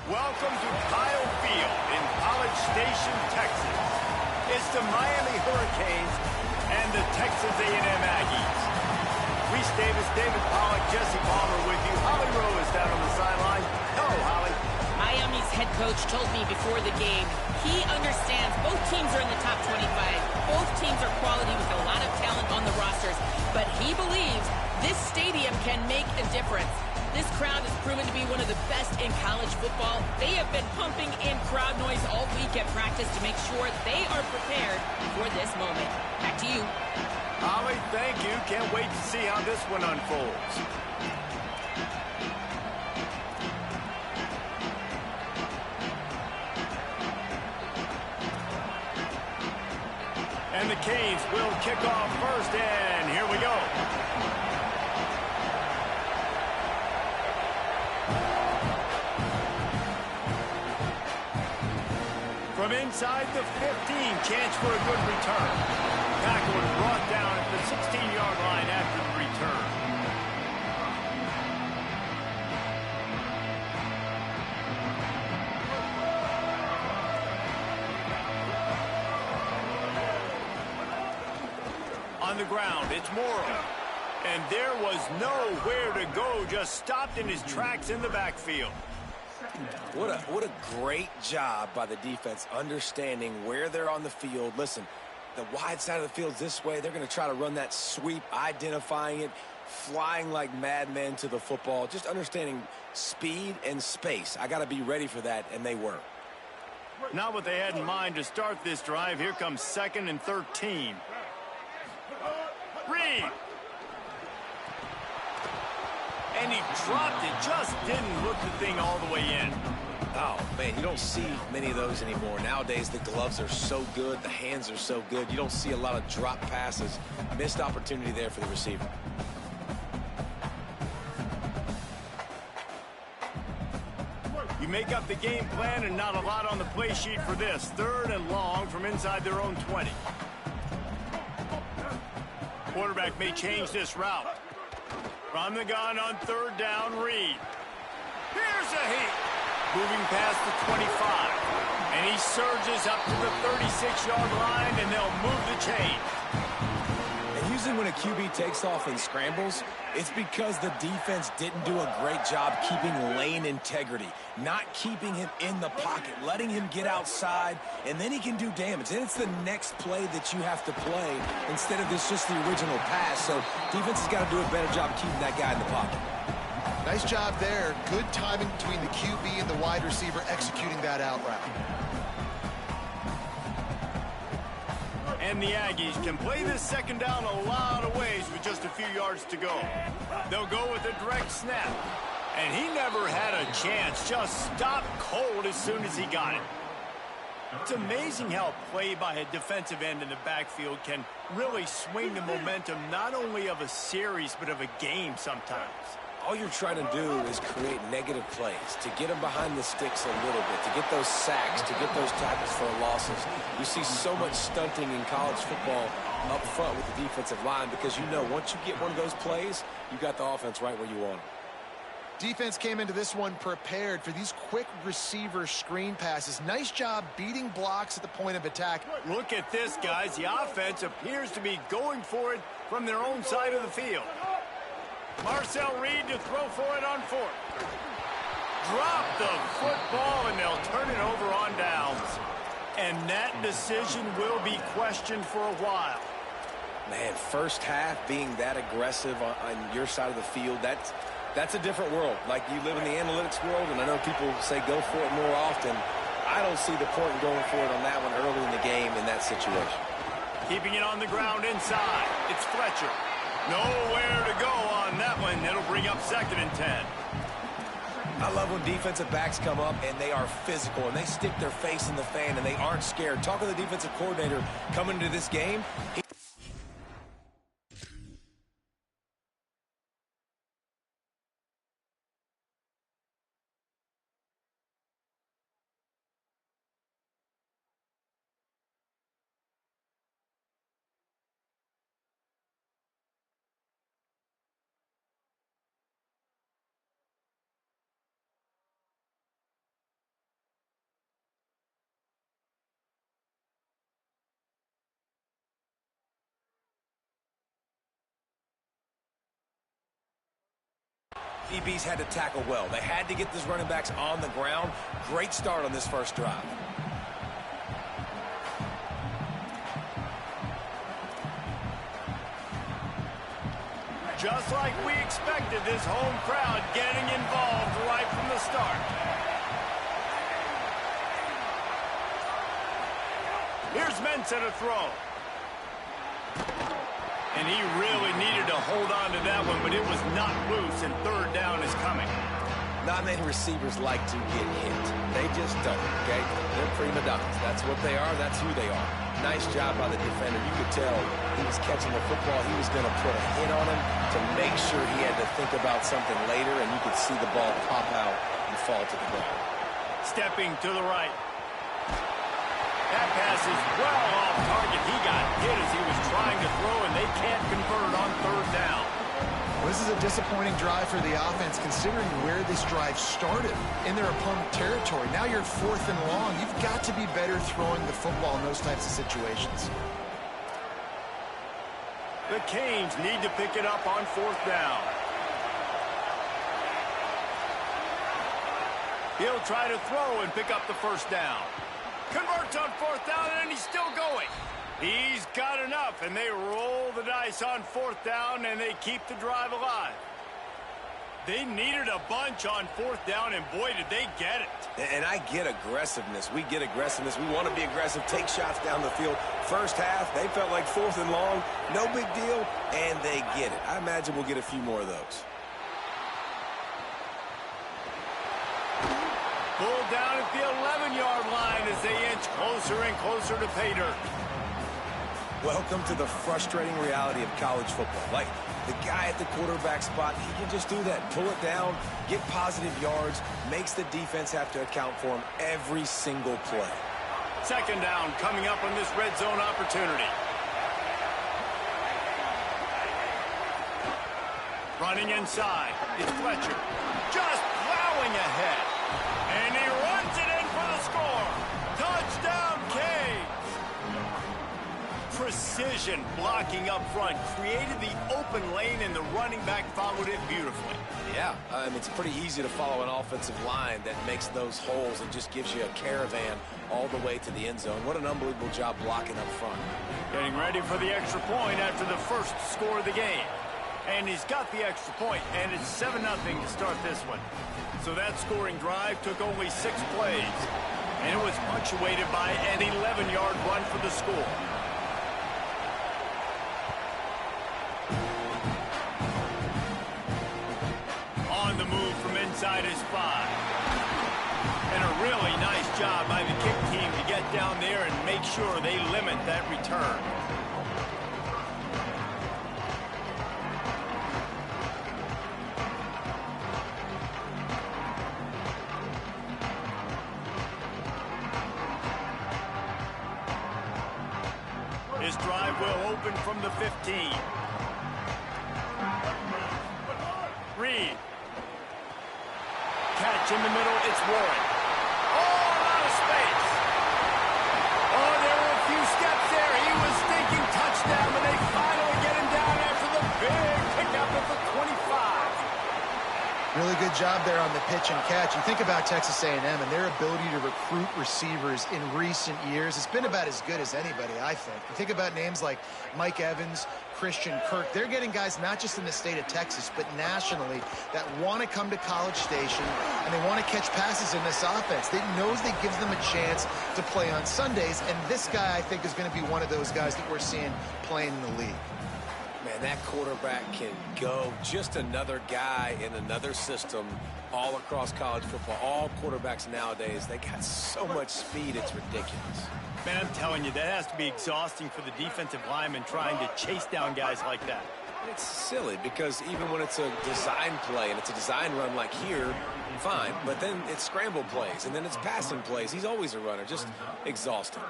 Welcome to Kyle Field in College Station, Texas. It's the Miami Hurricanes and the Texas A&M Aggies. Reese Davis, David Pollack, Jesse Palmer with you. Holly Rowe is down on the sideline. Hello, Holly. Miami's head coach told me before the game he understands both teams are in the top 25. Both teams are quality with a lot of talent on the rosters. But he believes this stadium can make a difference. This crowd has proven to be one of the best in college football. They have been pumping in crowd noise all week at practice to make sure they are prepared for this moment. Back to you. Holly, thank you. Can't wait to see how this one unfolds. And the Canes will kick off first, and here we go. From inside the 15, chance for a good return. Tackle was brought down at the 16-yard line after the return. On the ground, it's Morrow. And there was nowhere to go, just stopped in his tracks in the backfield. What a great job by the defense understanding where they're on the field. Listen, the wide side of the field's this way. They're going to try to run that sweep, identifying it, flying like madmen to the football, just understanding speed and space. I got to be ready for that, and they were. Not what they had in mind to start this drive. Here comes 2nd and 13. Reed. And he dropped it, just didn't hook the thing all the way in. Oh, man, you don't see many of those anymore. Nowadays, the gloves are so good, the hands are so good. You don't see a lot of drop passes. Missed opportunity there for the receiver. You make up the game plan and not a lot on the play sheet for this. 3rd and long from inside their own 20. Quarterback may change this route. From the gun on 3rd down, Reed. Here's a heat. Moving past the 25. And he surges up to the 36-yard line, and they'll move the chain. And usually when a QB takes off and scrambles, it's because the defense didn't do a great job keeping lane integrity, not keeping him in the pocket, letting him get outside, and then he can do damage. And it's the next play that you have to play instead of this just the original pass. So defense has got to do a better job keeping that guy in the pocket. Nice job there. Good timing between the QB and the wide receiver executing that out route. And the Aggies can play this 2nd down a lot of ways with just a few yards to go. They'll go with a direct snap. And he never had a chance. Just stopped cold as soon as he got it. It's amazing how a play by a defensive end in the backfield can really swing the momentum not only of a series but of a game sometimes. All you're trying to do is create negative plays, to get them behind the sticks a little bit, to get those sacks, to get those tackles for losses. You see so much stunting in college football up front with the defensive line because you know once you get one of those plays, you got the offense right where you want them. Defense came into this one prepared for these quick receiver screen passes. Nice job beating blocks at the point of attack. Look at this, guys. The offense appears to be going for it from their own side of the field. Marcel Reed to throw for it on 4th. Drop the football, and they'll turn it over on downs. And that decision will be questioned for a while. Man, first half being that aggressive on your side of the field, that's a different world. Like, you live in the analytics world, and I know people say go for it more often. I don't see the point in going for it on that one early in the game in that situation. Keeping it on the ground inside. It's Fletcher. Nowhere to go on that one. It'll bring up 2nd and 10. I love when defensive backs come up and they are physical and they stick their face in the fan and they aren't scared. Talk to the defensive coordinator coming into this game. DBs had to tackle well. They had to get these running backs on the ground. Great start on this first drive. Just like we expected, this home crowd getting involved right from the start. Here's Mensah to throw. And he really needed to hold on to that one, but it was not loose, and 3rd down is coming. Not many receivers like to get hit. They just don't, okay? They're prima donnas. That's what they are. That's who they are. Nice job by the defender. You could tell he was catching the football. He was going to put a hit on him to make sure he had to think about something later, and you could see the ball pop out and fall to the ground. Stepping to the right. That pass is well off target. He got hit as he was trying to throw, and they can't convert on 3rd down. Well, this is a disappointing drive for the offense, considering where this drive started in their opponent territory. Now you're 4th and long. You've got to be better throwing the football in those types of situations. The Canes need to pick it up on 4th down. He'll try to throw and pick up the 1st down. Converts on 4th down, and he's still going. He's got enough, and they roll the dice on 4th down, and they keep the drive alive. They needed a bunch on 4th down, and boy, did they get it. And I get aggressiveness. We get aggressiveness. We want to be aggressive, take shots down the field. First half, they felt like 4th and long, no big deal, and they get it. I imagine we'll get a few more of those. Pulled down at the 11-yard line as they inch closer and closer to pay dirt. Welcome to the frustrating reality of college football. Like, the guy at the quarterback spot, he can just do that. Pull it down, get positive yards, makes the defense have to account for him every single play. Second down coming up on this red zone opportunity. Running inside, it's Fletcher. Just plowing ahead. And he runs it in for the score. Touchdown, Canes. Precision blocking up front created the open lane, and the running back followed it beautifully. Yeah, it's pretty easy to follow an offensive line that makes those holes and just gives you a caravan all the way to the end zone. What an unbelievable job blocking up front. Getting ready for the extra point after the first score of the game. And he's got the extra point, and it's 7-0 to start this one. So that scoring drive took only 6 plays, and it was punctuated by an 11-yard run for the score. On the move from inside his 5. And a really nice job by the kick team to get down there and make sure they limit that return. His drive will open from the 15. Reed. Catch in the middle, it's Warren. Oh, out of space. Oh, there were a few steps there. He was thinking touchdown, but they finally get him down after the big pickup at the 25. Really good job there on the pitch and catch. You think about Texas A&M and their ability to recruit receivers in recent years. It's been about as good as anybody, I think. You think about names like Mike Evans, Christian Kirk. They're getting guys not just in the state of Texas, but nationally that want to come to College Station and they want to catch passes in this offense. They knows they gives them a chance to play on Sundays, and this guy, I think, is going to be one of those guys that we're seeing playing in the league. Man, that quarterback can go. Just another guy in another system all across college football. All quarterbacks nowadays, they got so much speed, it's ridiculous. Man, I'm telling you, that has to be exhausting for the defensive lineman trying to chase down guys like that. It's silly because even when it's a design play and it's a design run like here, fine. But then it's scramble plays and then it's passing plays. He's always a runner, just exhausting.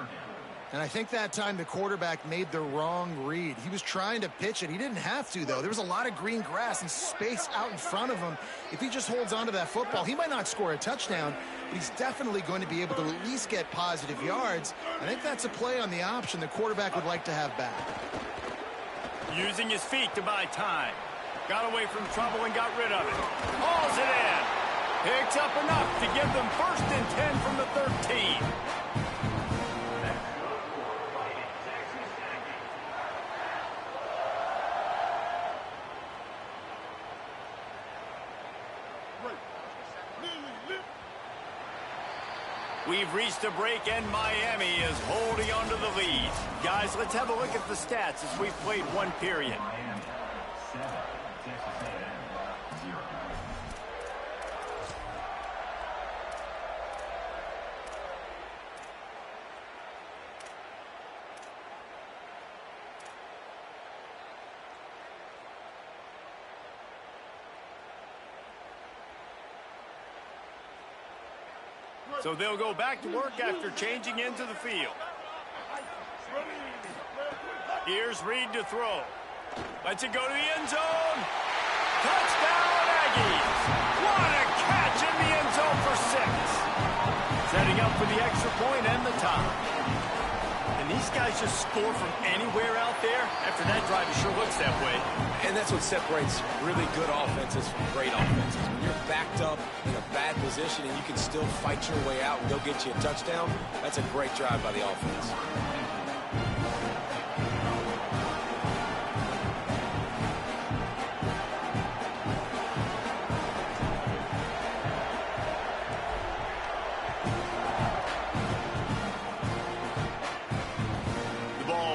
And I think that time the quarterback made the wrong read. He was trying to pitch it. He didn't have to, though. There was a lot of green grass and space out in front of him. If he just holds on to that football, he might not score a touchdown, but he's definitely going to be able to at least get positive yards. I think that's a play on the option the quarterback would like to have back. Using his feet to buy time. Got away from trouble and got rid of it. Hauls it in. Picks up enough to give them 1st and 10 from the 13. We've reached a break, and Miami is holding on to the lead. Guys, let's have a look at the stats as we've played one period. So they'll go back to work after changing into the field. Here's Reed to throw. Lets it go to the end zone. Touchdown, Aggies. What a catch in the end zone for 6. Setting up for the extra point and the tie. And these guys just score from anywhere out there. After that drive, it sure looks that way. And that's what separates really good offenses from great offenses. When you're backed up in a bad position and you can still fight your way out and go get you a touchdown, that's a great drive by the offense.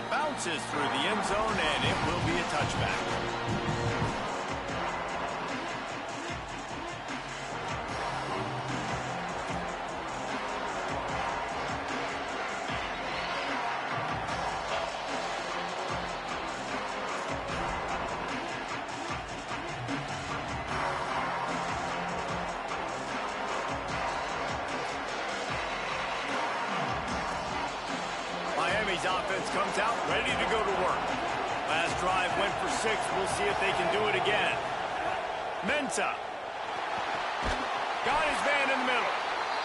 Bounces through the end zone, and it will be a touchback. defense comes out ready to go to work. Last drive went for 6. We'll see if they can do it again. Mensah. Got his man in the middle.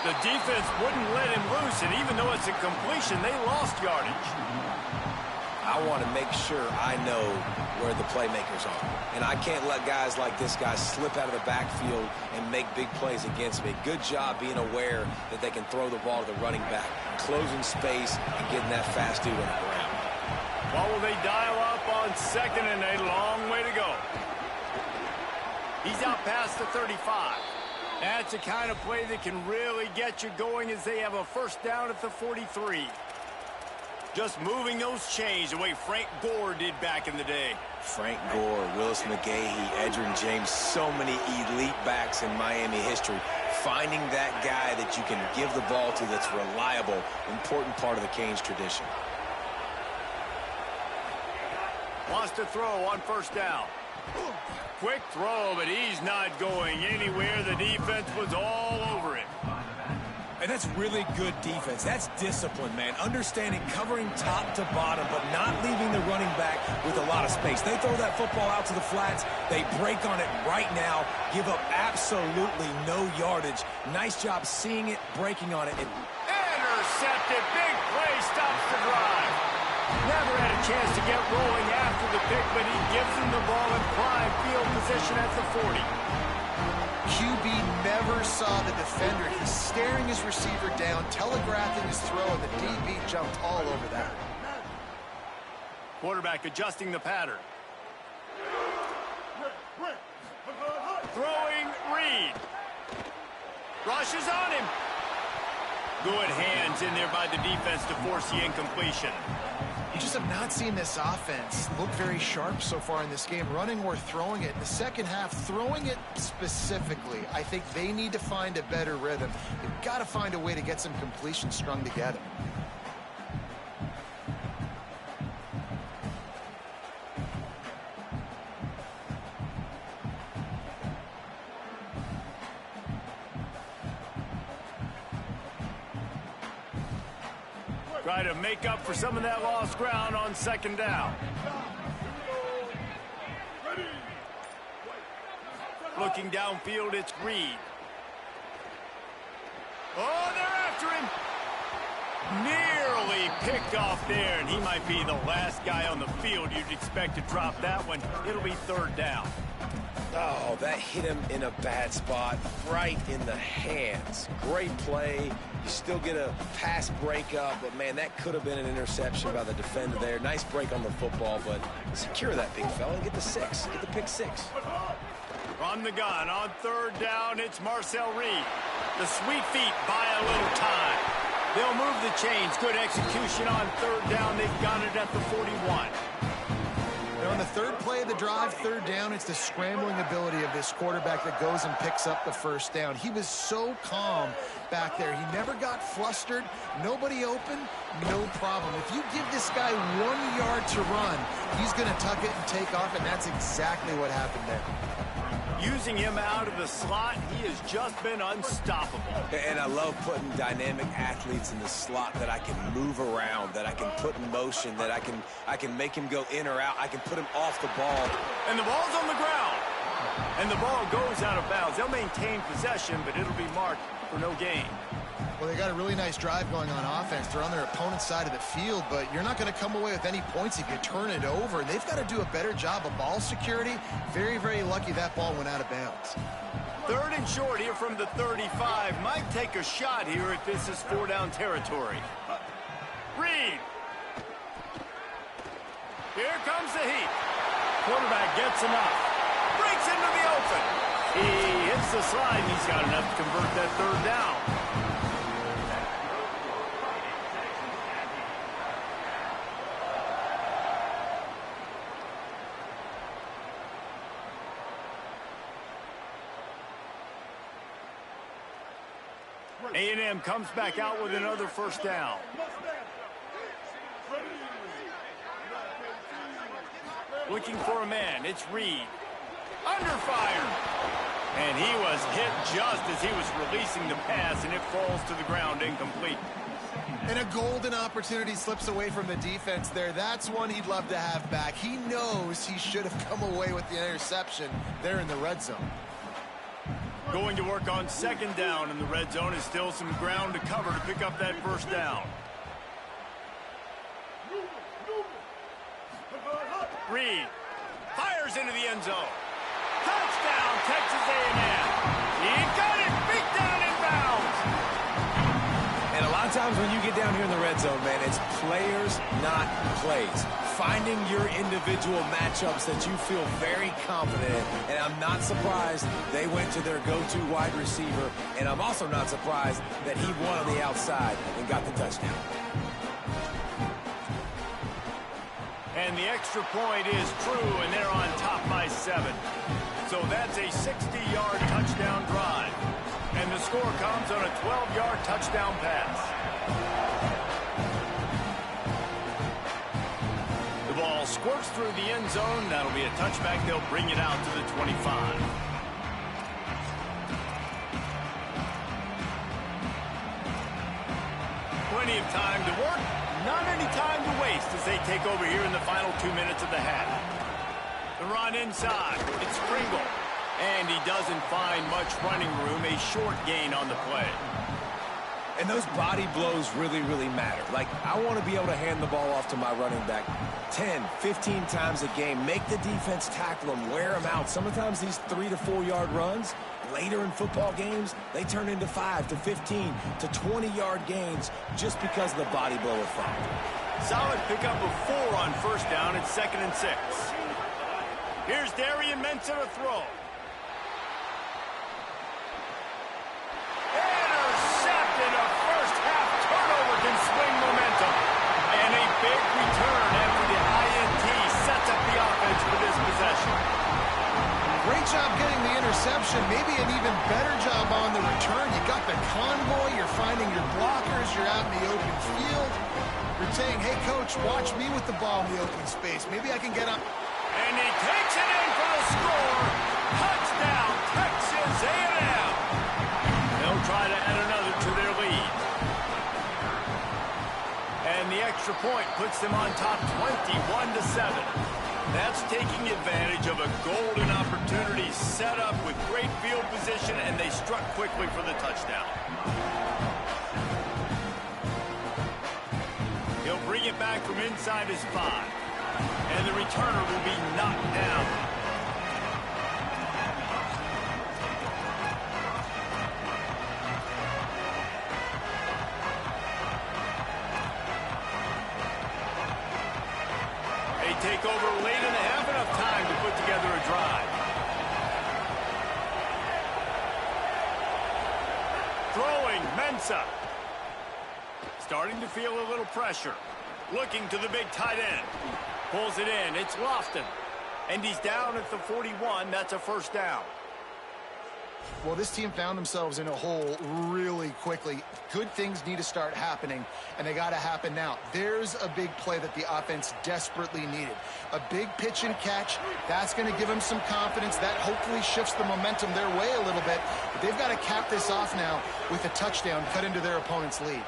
The defense wouldn't let him loose, and even though it's a completion, they lost yardage. I want to make sure I know where the playmakers are. And I can't let guys like this guy slip out of the backfield and make big plays against me. Good job being aware that they can throw the ball to the running back, closing space and getting that fast dude on the ground. Well, will they dial up on 2nd and a long way to go? He's out past the 35. That's the kind of play that can really get you going as they have a first down at the 43. Just moving those chains the way Frank Gore did back in the day. Frank Gore, Willis McGahee, Edgerrin James, so many elite backs in Miami history. Finding that guy that you can give the ball to that's reliable, important part of the Canes tradition. Wants to throw on first down. Quick throw, but he's not going anywhere. The defense was all over it. And that's really good defense. That's discipline, man. Understanding covering top to bottom, but not leaving the running back with a lot of space. They throw that football out to the flats. They break on it right now, give up absolutely no yardage. Nice job seeing it, breaking on it. Intercepted. Big play stops the drive. Never had a chance to get rolling after the pick, but he gives him the ball in prime field position at the 40. QB never saw the defender. He's staring his receiver down, telegraphing his throw, and the DB jumped all over that. Quarterback adjusting the pattern. Throwing Reed. Rushes on him. Good hands in there by the defense to force the incompletion. You just have not seen this offense look very sharp so far in this game, running or throwing it. In the second half, throwing it specifically, I think they need to find a better rhythm. They've got to find a way to get some completions strung together. Try to make up for some of that lost ground on 2nd down. Looking downfield, it's Reed. Oh, they're after him. Nearly picked off there, and he might be the last guy on the field you'd expect to drop that one. It'll be 3rd down. Oh, that hit him in a bad spot, right in the hands. Great play. You still get a pass breakup, but, man, that could have been an interception by the defender there. Nice break on the football, but secure that big fella and get the 6. Get the pick 6. From the gun on 3rd down, it's Marcel Reed. The sweet feet buy a little time. They'll move the chains. Good execution on 3rd down. They've got it at the 41. On the 3rd play of the drive, 3rd down, it's the scrambling ability of this quarterback that goes and picks up the 1st down. He was so calm back there. He never got flustered. Nobody open, no problem. If you give this guy 1 yard to run, he's going to tuck it and take off, and that's exactly what happened there. Using him out of the slot, he has just been unstoppable. And I love putting dynamic athletes in the slot that I can move around, that I can put in motion, that I can make him go in or out. I can put him off the ball. And the ball's on the ground. And the ball goes out of bounds. They'll maintain possession, but it'll be marked for no gain. Well, they got a really nice drive going on offense. They're on their opponent's side of the field, but you're not going to come away with any points if you turn it over. They've got to do a better job of ball security. Very, very lucky that ball went out of bounds. 3rd and short here from the 35. Might take a shot here if this is 4-down territory. Reed. Here comes the heat. Quarterback gets enough. Breaks into the open. He hits the slide, and he's got enough to convert that 3rd down. A&M comes back out with another 1st down. Looking for a man. It's Reed. Under fire. And he was hit just as he was releasing the pass, and it falls to the ground incomplete. And a golden opportunity slips away from the defense there. That's one he'd love to have back. He knows he should have come away with the interception there in the red zone. Going to work on second down in the red zone is still some ground to cover to pick up that first down. Reed fires into the end zone. Touchdown, Texas A&M. He got it, beat down in bounds. And a lot of times when you get down here in the red zone, man, it's players, not plays. Finding your individual matchups that you feel very confident in. And I'm not surprised they went to their go-to wide receiver. And I'm also not surprised that he won on the outside and got the touchdown. And the extra point is true, and they're on top by 7. So that's a 60-yard touchdown drive. And the score comes on a 12-yard touchdown pass. The ball squirts through the end zone. That'll be a touchback. They'll bring it out to the 25. Plenty of time to work. Not any time to waste as they take over here in the final 2 minutes of the half. The run inside. It's Pringle. And he doesn't find much running room. A short gain on the play. And those body blows really, really matter. Like, I want to be able to hand the ball off to my running back 10, 15 times a game. Make the defense tackle him, wear him out. Sometimes these 3 to 4 yard runs, later in football games, they turn into 5 to 15 to 20-yard gains just because of the body blow effect. Solid pickup of 4 on first down. It's 2nd and 6. Here's Darian Mensah to throw. Intercepted. A first-half turnover can swing momentum. And a big return after the INT sets up the offense for this possession. Great job getting the interception. Maybe an even better job on the return. You got the convoy. You're finding your blockers. You're out in the open field. You're saying, hey, coach, watch me with the ball in the open space. Maybe I can get up. And he takes it in for the score. Touchdown, Texas A&M. They'll try to add another to their lead. And the extra point puts them on top 21-7. That's taking advantage of a golden opportunity set up with great field position, and they struck quickly for the touchdown. He'll bring it back from inside his 5. And the returner will be knocked down. They take over late in the half, enough time to put together a drive. Throwing, Mensah. Starting to feel a little pressure. Looking to the big tight end. Pulls it in. It's Lofton. And he's down at the 41. That's a first down. Well, this team found themselves in a hole really quickly. Good things need to start happening, and they got to happen now. There's a big play that the offense desperately needed. A big pitch and catch. That's going to give them some confidence. That hopefully shifts the momentum their way a little bit. But they've got to cap this off now with a touchdown cut into their opponent's lead.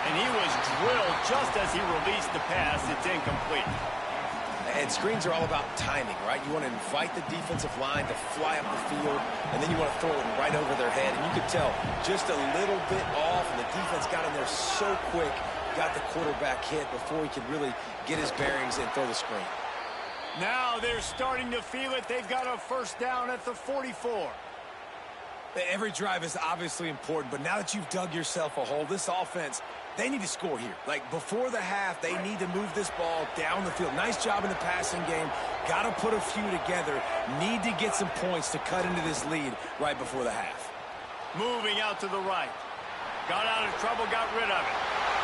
And he was drilled just as he released the pass. It's incomplete. And screens are all about timing, right? You want to invite the defensive line to fly up the field, and then you want to throw it right over their head. And you could tell just a little bit off, and the defense got in there so quick, got the quarterback hit before he could really get his bearings and throw the screen. Now they're starting to feel it. They've got a first down at the 44. Every drive is obviously important, but now that you've dug yourself a hole, this offense, they need to score here. Like, before the half, they need to move this ball down the field. Nice job in the passing game. Got to put a few together. Need to get some points to cut into this lead right before the half. Moving out to the right. Got out of trouble, got rid of it.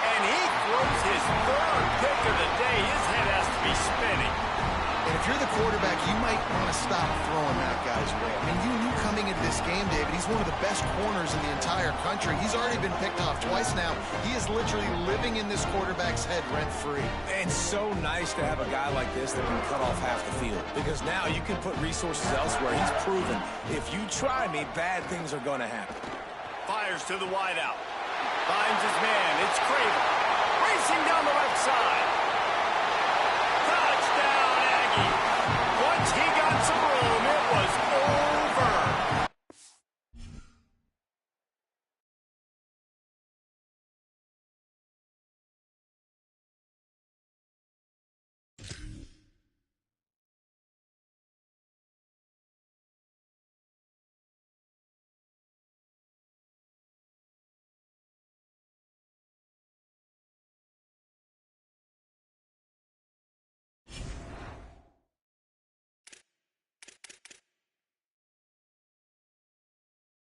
And he throws his 3rd pick of the day. His head has to be spinning. And if you're the quarterback, you might want to stop throwing that guy's way. I mean, you knew coming into this game, David, he's one of the best corners in the entire country. He's already been picked off twice now. He is literally living in this quarterback's head rent-free. And so nice to have a guy like this that can cut off half the field. Because now you can put resources elsewhere. He's proven, if you try me, bad things are going to happen. Fires to the wideout. Finds his man. It's Craven. Racing down the left side.